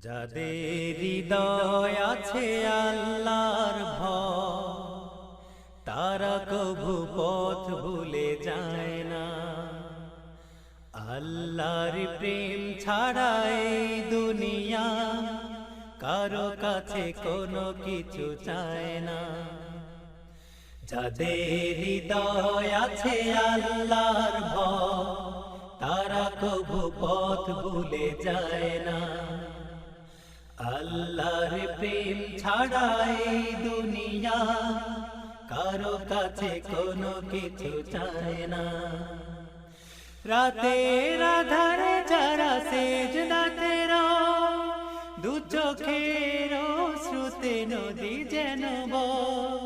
যাদের হৃদয় আছে আল্লাহর ভয়, তারা কভু পথ ভুলে যায় না। আল্লাহর প্রেম ছাড়া এই দুনিয়া কারো কাছে কোনো কিছু চায় না। যাদের হৃদয় আছে আল্লাহর ভয়, তারা কভু পথ ভুলে যায় না। আল্লাহর প্রেম ছাড়া এই দুনিয়া কারো কাছে কোনো কিছু চায় না। রাতের আধারে যারা সেজদাতে রয়, দু চোখের শ্রুতে নদী যেন বয়।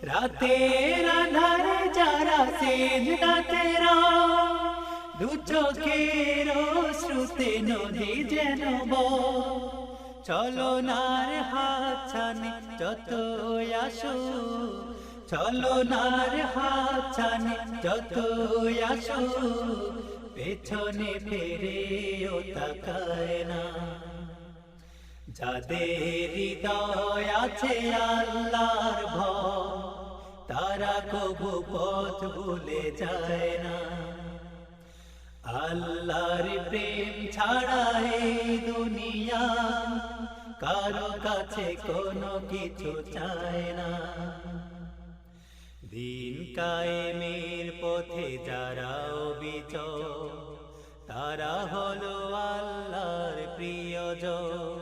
রাতের আধারে যারা সেজদাতে রয়, দু চোখের শ্রুতে নদী যেন বয়। চলো নার হাত ছানে যত আসো, চলো নার হাত ছানে যত আসো, পেছনে ফিরেও তাকায় না। যাদের হৃদয় আছে আল্লাহর ভয়, তারা কভু পথ ভুলে যায় না। আল্লাহর প্রেম ছাড়া এই দুনিয়া কারো কাছে কোনো কিছু চায় না। দিন কায়েমের পথে যারা অবিচল, তারা হলো আল্লাহর প্রিয়জন।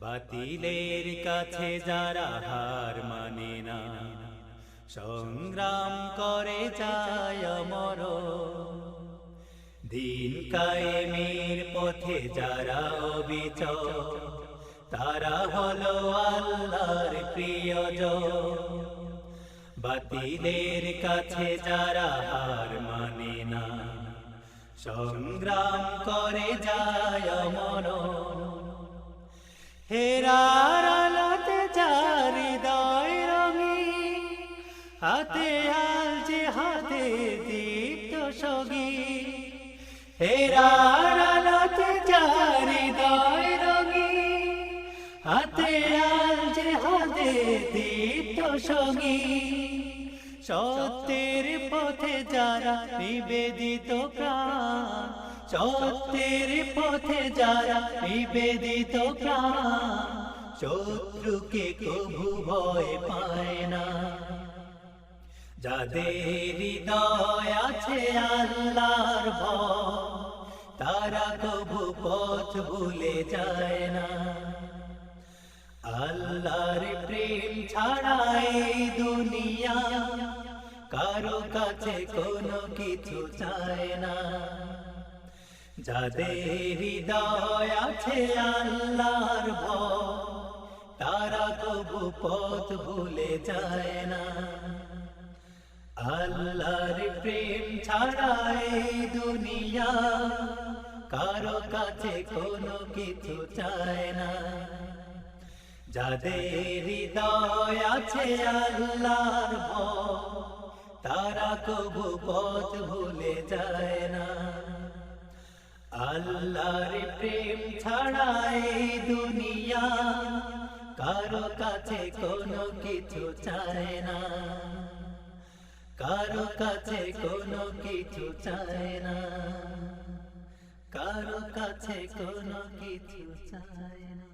বাতিলের কাছে যারা হার মানে না, সংগ্রাম করে যায় মরণ। দিন কায়েমের পথে যারা অবিচল, তারা হলো আল্লাহর প্রিয়জন। বাতিলের কাছে যারা হার মানে না, সংগ্রাম করে যায় মরণ। হেরার আলোতে যার হৃদয় রঙিন, হাতে আল যে হাতে দীপ্ত সঙ্গীত। হেরার আলোতে যার হৃদয় রঙিন, হাতে আল যে হাতে দীপ্ত সঙ্গীত। সত্যের পথে যারা নিবেদিত প্রাণ, সত্যের পথে যারা নিবেদিত প্রাণ, শত্রুকে কভু ভয় পায় না। যাদের হৃদয় আছে আল্লাহর ভয়, তারা কভু পথ ভুলে যায় না। আল্লাহর প্রেম ছাড়া এই দুনিয়া কারো কাছে কোনো কিছু চায় না। যাদের হৃদয় আছে আল্লাহর ভয়, তারা কভু পথ ভুলে যায় না। আল্লাহর প্রেম ছাড়া এই দুনিয়া কারো কাছে কোনো কিছু চায় না। যাদের হৃদয় আছে আল্লাহর ভয়, তারা কভু পথ ভুলে যায় না। আল্লাহর প্রেম ছাড়া এই দুনিয়া কারো কাছে কোনো কিছু চায় না। কারো কাছে কোনো কিছু চায় না। কারো কাছে কোনো কিছু চায় না।